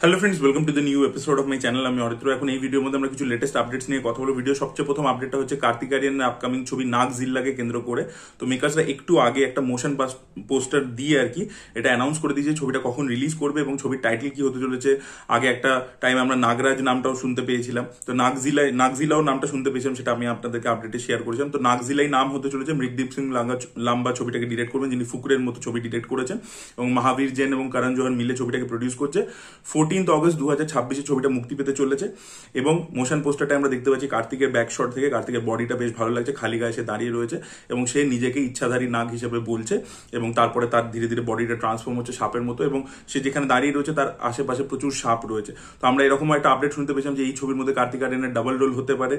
Hello friends, welcome to the new episode of my channel. আমি অরিত্র। এখন এই ভিডিওর মধ্যে আমরা কিছু লেটেস্ট আপডেটস নিয়ে কথা বলবো। ভিডিও সবচেয়ে প্রথম আপডেটটা হচ্ছে কার্তিক আরিয়ানের আপকামিং ছবি নাগজিল্লাকে কেন্দ্র করে। তো মেকার্সরা একটু আগে একটা মোশন পোস্টার দিয়ে আর কি এটা অ্যানাউন্স করে দিয়েছে ছবিটা কখন রিলিজ করবে এবং ছবির টাইটেল কি হতে চলেছে। আগে একটা টাইম আমরা নাগরাজ নামটাও শুনতে পেয়েছিলাম, তো নাগজিলাও নামটা শুনতে পেয়েছিলাম, সেটা আমি আপনাদেরকে আপডেটে শেয়ার করেছিলাম। তো নাগজিলাই নাম হতে চলেছে। মৃগদীপ সিং লাম্বা ছবিটাকে ডিরেক্ট করবেন, যিনি ফুকরের মতো ছবি ডিরেক্ট করেছেন, এবং মহাবীর জৈন এবং করণ জোহর মিলে ছবিটাকে প্রডিউস করছে। 14 অগস্ট 2026 ছবিটা মুক্তি পেতে চলেছে এবং মোশন পোস্টারটা আমরা দেখতে পাচ্ছি কার্তিকের ব্যাক শট থেকে। কার্তিকের বডিটা বেশ ভালো লাগছে, খালি গায়ে সে দাঁড়িয়ে রয়েছে এবং সে নিজেকে ইচ্ছাধারী নাগ হিসেবে বলছে এবং তারপরে তার ধীরে ধীরে বডিটা ট্রান্সফর্ম হচ্ছে সাপের মতো এবং সে যেখানে দাঁড়িয়ে রয়েছে তার আশেপাশে প্রচুর সাপ রয়েছে। তো আমরা এরকম একটা আপডেট শুনতে পেয়েছিলাম যে এই ছবির মধ্যে কার্তিক আরিয়ানের ডাবল রোল হতে পারে,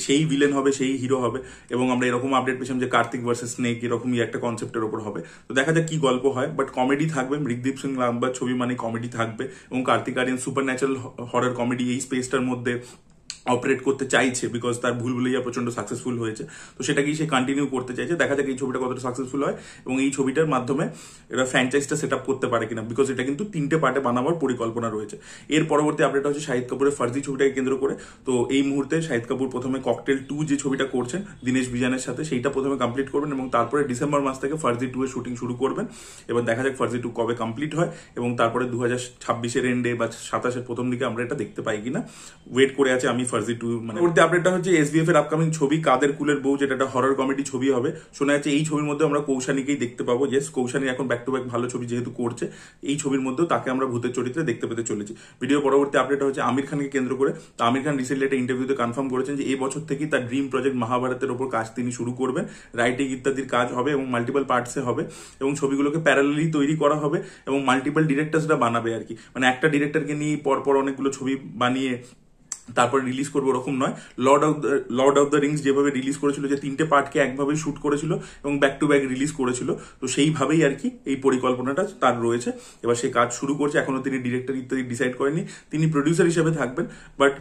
সেই ভিলেন হবে, সেই হিরো হবে। এবং আমরা এরকম আপডেট পেয়েছিলাম যে কার্তিক ভার্সেস স্নেক এরকমই একটা কনসেপ্টের উপর হবে। তো দেখা যাক কি গল্প হয়, বাট কমেডি থাকবে। মৃগদীপ সিং লাম্বার ছবি মানে কমেডি থাকবে এবং Kartik Aaryan supernatural horror comedy এই স্পেসটার মধ্যে অপারেট করতে চাইছে, বিকজ তার ভুলভুলাইয়া প্রচন্ড সাকসেসফুল হয়েছে। তো সেটাকেই সে কন্টিনিউ করতে চাইছে। দেখা যাক এই ছবিটা কতটা সাকসেসফুল হয় এবং এই ছবিটার মাধ্যমে এরা ফ্র্যাঞ্চাইজটা সেট আপ করতে পারে কিনা, বিকজ এটা কিন্তু 3টে পার্টে বানাবার পরিকল্পনা রয়েছে। এর পরবর্তী আপডেট হচ্ছে শাহিদ কাপুরের ফার্জি ছবিটাকে কেন্দ্র করে। তো এই মুহূর্তে শাহিদ কাপুর প্রথমে ককটেল 2 যে ছবিটা করছেন দীনেশ বিজানের সাথে, সেইটা প্রথমে কমপ্লিট করবেন এবং তারপরে ডিসেম্বর মাস থেকে ফার্জি 2 এর শুটিং শুরু করবেন। এবার দেখা যাক ফার্জি 2 কবে কমপ্লিট হয় এবং তারপরে 2026 এন্ডে বা 27 প্রথম দিকে আমরা এটা দেখতে পাই কিনা ওয়েট করে আছে আমি ফার্জি 2। মানে আপডেটটা হচ্ছে এসবিএফ এর আপকামিং ছবি কাদের কুলের বউ, যেটা একটা হরর কমেডি ছবি হবে। শোনা যাচ্ছে এই ছবির মধ্যে আমরা কৌশানীকেই দেখতে পাবো। ইয়েস, কৌশানী এখন ব্যাক টু ব্যাক ভালো ছবি যেহেতু করছে, এই ছবির মধ্যেও তাকে আমরা ভূতের চরিত্রে দেখতে পেতে চলেছি। ভিডিও পরবর্তী আপডেট হচ্ছে আমির খানকে কেন্দ্র করে। তো আমির খান রিসেন্টলি একটা ইন্টারভিউতে কনফার্ম করেছেন যে এই বছর থেকেই তার ড্রিম প্রজেক্ট মহাভারতের ওপর কাজ তিনি শুরু করবেন। রাইটিং ইত্যাদির কাজ হবে এবং মাল্টিপল পার্টসে হবে এবং ছবিগুলোকে প্যারালালি তৈরি করা হবে এবং মাল্টিপল ডিরেক্টরসরা বানাবে আর কি। মানে একটা ডিরেক্টরকে নিয়ে পরপর অনেকগুলো ছবি বানিয়ে তারপরে রিলিজ করবো ওরকম নয়। লর্ড অফ দ্য রিংস যেভাবে রিলিজ করেছিল, যে 3টে পার্টকে একভাবেই শুট করেছিল এবং ব্যাক টু ব্যাক রিলিজ করেছিল, তো সেইভাবেই আর কি এই পরিকল্পনাটা তার রয়েছে। এবার সে কাজ শুরু করছে, এখনো তিনি ডিরেক্টর ইত্যাদি ডিসাইড করেনি, তিনি প্রডিউসার হিসেবে থাকবেন, বাট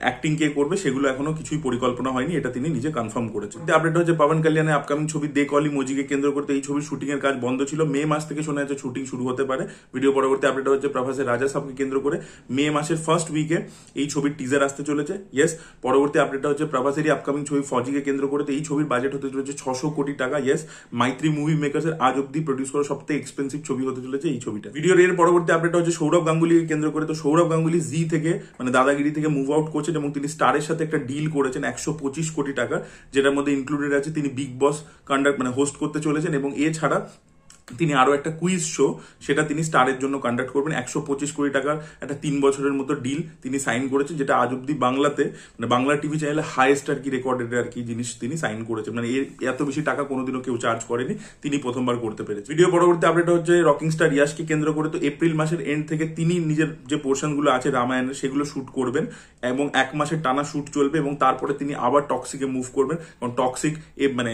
অ্যাক্টিং কে করবে সেগুলো এখনো কিছুই পরিকল্পনা হয়নি, এটা তিনি নিজে কনফার্ম করেছেন। আপডেট হচ্ছে পবন কল্যাণের আপকামিং ছবি দে কলি মোজিকে কেন্দ্র করতে এই ছবির শুটিং এর কাজ বন্ধ ছিল। মে মাস থেকে শোনা যাচ্ছে শুটিং শুরু হতে পারে। ভিডিও পরবর্তী আপডেট হচ্ছে প্রভাসের রাজা সাবকে কেন্দ্র করে মে মাসের ফার্স্ট উইকে এই ছবির টিজার আসতে চলেছে। ইয়েস, পরবর্তী আপডেটটা হচ্ছে প্রভাসেরই আপকামিং ছবি ফজিকে কেন্দ্র করে। তো এই ছবির বাজেট হতে চলেছে 600 কোটি টাকা। ইয়েস, মাইত্রী মুভি মেকার্সের আজ অব্দি প্রডিউস করা সবথেকে এক্সপেন্সিভ ছবি হতে চলেছে এই ছবিটা। ভিডিওর এর পরবর্তী আপডেট হচ্ছে সৌরভ গাঙ্গুলিকে কেন্দ্র করে। তো সৌরভ গাঙ্গুলি জি থেকে মানে দাদাগিরি থেকে মুভ আউট করছেন এবং তিনি স্টারের সাথে একটা ডিল করেছেন 125 কোটি টাকা, যেটার মধ্যে ইনক্লুডেড আছে তিনি বিগ বস হোস্ট করতে চলেছেন এবং এছাড়া তিনি আরো একটা কুইজ শো সেটা তিনি স্টারের জন্য কন্ডাক্ট করবেন। 125 কোটি টাকার একটা 3 বছরের মতো ডিল তিনি সাইন করেছেন, যেটা আজ অব্দি বাংলাতে মানে বাংলা টিভি চ্যানেলে হাইয়েস্ট আর কি রেকর্ডেড আর কি জিনিস তিনি সাইন করেছেন। মানে এত বেশি টাকা কোনোদিনও কেউ চার্জ করেনি, তিনি প্রথমবার করতে পেরেছে। ভিডিও পরবর্তী আপডেট হচ্ছে রকিং স্টার ইয়াশকে কেন্দ্র করে। তো এপ্রিল মাসের এন্ড থেকে তিনি নিজের যে পোর্শনগুলো আছে রামায়ণের সেগুলো শুট করবেন এবং 1 মাসের টানা শুট চলবে এবং তারপরে তিনি আবার টক্সিকে মুভ করবেন, কারণ টক্সিক মানে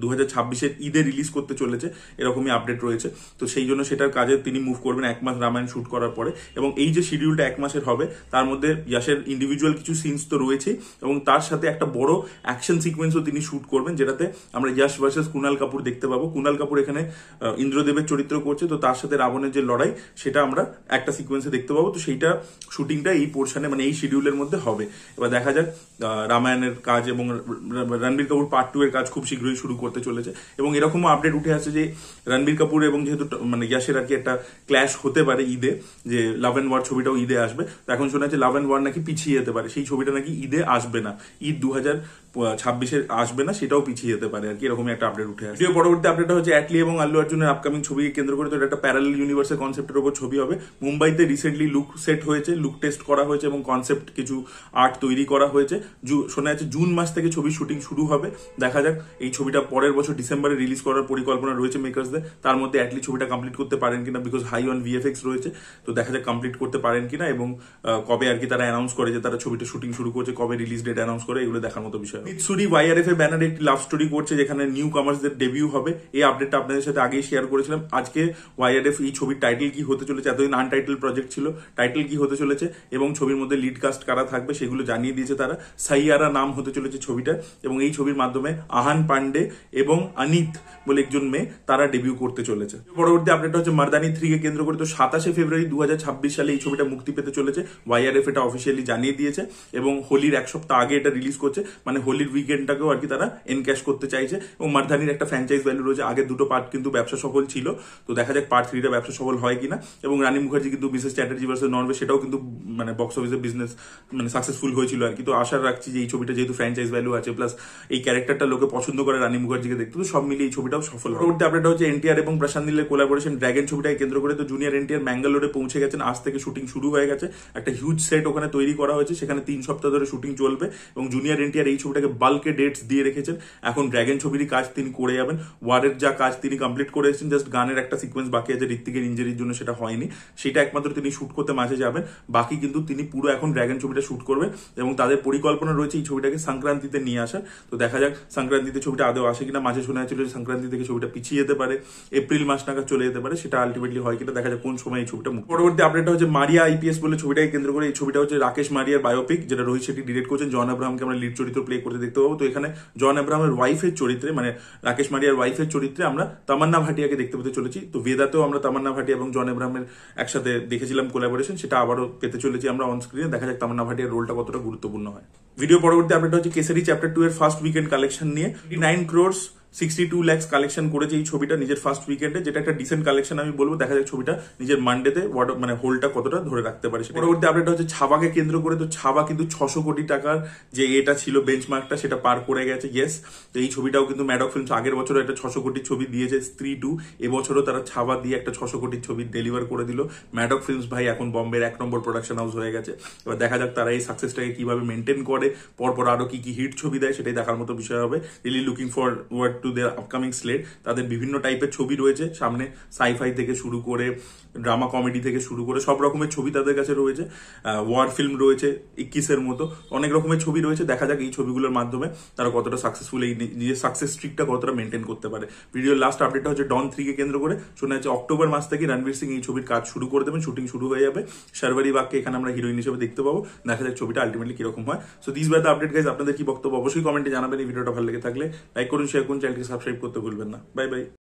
2026 ঈদে রিলিজ করতে চলেছে এরকমই আপডেট রয়েছে। তো সেই জন্য সেটার কাজে তিনি মুভ করবেন 1 মাস রামায়ণ শুট করার পরে। এবং এই যে শিডিউলটা 1 মাসের হবে তার মধ্যে ইয়াশের ইন্ডিভিজুয়াল কিছু সিনস তো রয়েছে এবং তার সাথে একটা বড় অ্যাকশন সিকোয়েন্সও তিনি শুট করবেন, যেটাতে আমরা ইয়াশ ভার্সেস কুনাল কাপুর দেখতে পাবো। কুনাল কাপুর এখানে ইন্দ্রদেবের চরিত্র করছে, তো তার সাথে রাবণের যে লড়াই সেটা আমরা একটা সিকোয়েন্সে দেখতে পাবো। তো সেইটা শুটিংটা এই পোর্শনে মানে এই শিডিউলের মধ্যে হবে। এবার দেখা যাক রামায়ণের কাজ এবং রণবীর কাপুর পার্ট 2 এর কাজ খুব শীঘ্রই শুরু করতে চলেছে এবং এরকমও আপডেট উঠে আসছে যে রণবীর কাপুর এবং যেহেতু মানে ইয়াশের আর কি একটা ক্ল্যাশ হতে পারে ঈদে, যে লাভ এন্ড ওয়ার ছবিটাও ঈদে আসবে। তো এখন শোনা যাচ্ছে লাভ এন্ড ওয়ার নাকি পিছিয়ে যেতে পারে, সেই ছবিটা নাকি ঈদে আসবে না, ঈদ 2026 আসবে না, সেটাও পিছিয়ে যেতে পারে আর কি, এরকম একটা আপডেট উঠে আসবে। পরবর্তী আপডেট হচ্ছে অ্যাটলি এবং আল্লু অর্জুনের আপকামিং ছবিকে কেন্দ্র করে। তো এটা একটা প্যারালাল ইউনিভার্সের কনসেপ্টের উপর ছবি হবে। মুম্বাইতে রিসেন্টলি লুক সেট হয়েছে, লুক টেস্ট করা হয়েছে এবং কনসেপ্ট কিছু আর্ট তৈরি করা হয়েছে। শোনা যাচ্ছে জুন মাস থেকে ছবি শুটিং শুরু হবে। দেখা যাক এই ছবিটা পরের বছর ডিসেম্বরে রিলিজ করার পরিকল্পনা রয়েছে মেকার্সদের। তার মধ্যে অ্যাটলি ছবিটা কমপ্লিট করতে পারেন কিনা, বিকজ হাই অন ভিএফএক্স রয়েছে। তো দেখা যাক কমপ্লিট করতে পারেন কিনা এবং কবে আর কি তারা অ্যানাউন্স করে যে তারা ছবিটা শুটিং শুরু করছে, কবে রিলিজ ডেট অ্যানাউন্স করে, এগুলো দেখার মতো বিষয়। বিষয়। মিৎসুরি YRF এর ব্যানারে একটি লাভ স্টোরি করছে যেখানে নিউ কামার্সদের ডেবিউ হবে। এই আপডেটটা আপনাদের সাথে আগেই শেয়ার করেছিলাম। আজকে YRF এই ছবির টাইটেল কি হতে চলেছে, এতদিন আনটাইটেল প্রজেক্ট ছিল, টাইটেল কি হতে চলেছে এবং ছবির মধ্যে লিড কাস্ট কারা থাকবে সেগুলো জানিয়ে দিয়েছে তারা। সাইয়ারা নাম হতে চলেছে ছবিটা এবং এই ছবির মাধ্যমে আহান পান্ডে এবং অনিত বলে একজন মেয়ে তারা ডেবিউ করতে চলেছে। পরবর্তী আপডেট হচ্ছে মার্দানি 3 কে কেন্দ্র করে তো 27 ফেব্রুয়ারি 2026 সালে এই ছবিটা মুক্তি পেতে চলেছে। YRF এটা অফিসিয়ালি জানিয়ে দিয়েছে এবং হোলির এক সপ্তাহ আগে এটা রিলিজ করছে, মানে হোলির উইকেন্ডটাকেও আর কি তারা এনক্যাশ করতে চাইছে। এবং মার্দানির একটা ফ্র্যাঞ্চাইজ ভ্যালু রয়েছে, আগের দুটো পার্ট কিন্তু ব্যবসা সফল ছিল, তো দেখা যাক পার্ট 3টা ব্যবসা সফল হয় কিনা। এবং রানী মুখার্জি কিন্তু মিসেস চ্যাটার্জি ভার্সেস নরওয়ে সেটাও কিন্তু মানে বক্স অফিসে বিজনেস মানে সাকসেসফুল হয়েছিল আর কি। তো আশা রাখছি যে এই ছবিটা যেহেতু ফ্র্যাঞ্চাইজ ভ্যালু আছে প্লাস এই ক্যারেক্টারটা লোকে পছন্দ করে রানী মুখার্জিকে দেখতে, তো সব মিলিয়ে এই ছবিটাও সফল। পরবর্তী আপডেট হচ্ছে এনটিআর এবং প্রশান্ত নীলের কোলাবোরেশন ড্র্যাগন ছবিটাকে কেন্দ্র করে তো জুনিয়র এনটিআর ম্যাঙ্গালোরে পৌঁছে গেছেন। আজ থেকে শুটিং শুরু হয়ে গেছে, একটা হিউজ সেট ওখানে তৈরি করা হয়েছে, সেখানে 3 সপ্তাহ ধরে শুটিং চলবে এবং জুনিয়র এনটিআর এই ছবিটাকে বাল্কে ডেটস দিয়ে রেখেছেন। এখন ড্র্যাগন ছবিরই কাজ তিনি করে যাবেন। ওয়ারের যা কাজ তিনি কমপ্লিট করে এসেছেন, জাস্ট গানের একটা সিকোয়েন্স বাকি আছে ঋত্বিকের ইঞ্জুরির জন্য, সেটা হয়নি, সেটা একমাত্র তিনি শুট করতে মাঝে যাবেন। বাকি কিন্তু তিনি পুরো এখন ড্র্যাগন ছবিটা শুট করবে এবং তাদের পরিকল্পনা রয়েছে এই ছবিটাকে সংক্রান্তিতে নিয়ে আসার। তো দেখা যাক সংক্রান্তিতে ছবিটা আদৌ আসে কিনা। মাঝে শোনা যাচ্ছিল যে সংক্রান্তি থেকে ছবিটা পিছিয়ে যেতে পারে, এপ্রিল মাস নাগাদ চলে যেতে পারে, সেটা আলটিমেটলি হয় কিনা দেখা যাক কোন সময় এই ছবিটা। পরবর্তী আপডেটটা হচ্ছে মারিয়া IPS বলে ছবিটাকে কেন্দ্র করে। এই ছবিটা হচ্ছে রাকেশ মারিয়ার বায়োপিক, যেটা রোহিত শেট্টি ডিরেক্ট করছেন। জন আব্রাহামকে আমরা লিড চরিত্র প্লে করতে দেখতে পাবো। তো এখানে জন আব্রাহামের ওয়াইফের চরিত্রে, মানে রাকেশ মারিয়ার ওয়াইফের চরিত্রে আমরা তামান্না ভাটিয়াকে দেখতে পেতে চলেছি। তো বেদাতেও আমরা তামান্না ভাটিয়া এবং জন আব্রাহামের একসাথে দেখেছিলাম কোলাবোরেশন, সেটা আবারও পেতে চলেছি আমরা অন স্ক্রিনে। দেখা যাক তামান্না ভাটিয়ার রোলটা কতটা গুরুত্বপূর্ণ হয়। ভিডিও পরবর্তী আপডেট হচ্ছে কেসারি চ্যাপ্টার 2 এর ফার্স্ট উইকেন্ড কালেকশন নিয়ে। 9 crores 62 lakhs কালেকশন করেছে এই ছবিটা নিজের ফার্স্ট উইকেন্ডে, যেটা একটা ডিসেন্ট কালেকশন আমি বলবো। দেখা যাক ছবিটা নিজের মানডেতে মানে হোলটা কতটা ধরে রাখতে পারে। পরবর্তী আপডেট হচ্ছে ছাবাকে কেন্দ্র করে। তো ছাবা কিন্তু 600 কোটি টাকার যে এটা ছিল বেঞ্চমার্কটা, সেটা পার করে গেছে। ইয়েস, তো এই ছবিটাও কিন্তু ম্যাডক ফিল্মস আগের বছর একটা 600 কোটির ছবি দিয়েছে স্ত্রী 2, এবছরও তারা ছাবা দিয়ে একটা 600 কোটির ছবি ডেলিভার করে দিল। ম্যাডক ফিল্মস ভাই এখন বম্বের 1 নম্বর প্রোডাকশন হাউস হয়ে গেছে। এবার দেখা যাক তারা এই সাকসেসটাকে কিভাবে মেনটেন করে, পরপর আরো কি কি হিট ছবি দেয়, সেটাই দেখার মতো বিষয় হবে। Really looking forward to their upcoming slate. তাদের বিভিন্ন টাইপের ছবি রয়েছে সামনে, সাইফাই থেকে শুরু করে ড্রামা কমেডি থেকে শুরু করে সব রকমের ছবি তাদের কাছে রয়েছে। ওয়ার ফিল্ম রয়েছে 21-এর মতো, অনেক রকমের ছবি রয়েছে। দেখা যাক এই ছবিগুলোর মাধ্যমে তারা কতটা সাকসেসফুল, এই নিজের সাকসেস স্ট্রিকটা কতটা মেনটেন করতে পারে। ভিডিওর লাস্ট আপডেটটা হচ্ছে ডন 3 কে কেন্দ্র করে। শোনা যাচ্ছে অক্টোবর মাস থেকে রণবীর সিং এই ছবির কাজ শুরু করে দেবেন, শুটিং শুরু হয়ে যাবে। শারবারি বাগকে এখানে আমরা হিরোইন হিসেবে দেখতে পাবো। দেখা যাক ছবিটা আলটিমেটলি কিরকম হয়। So this were the update guys. আপনাদের কি বক্তব্য অবশ্যই কমেন্টে জানাবেন। এই ভিডিওটা ভালো লেগে থাকলে লাইক করুন, শেয়ার করুন, চ্যানেলকে সাবস্ক্রাইব করতে ভুলবেন না। Bye bye.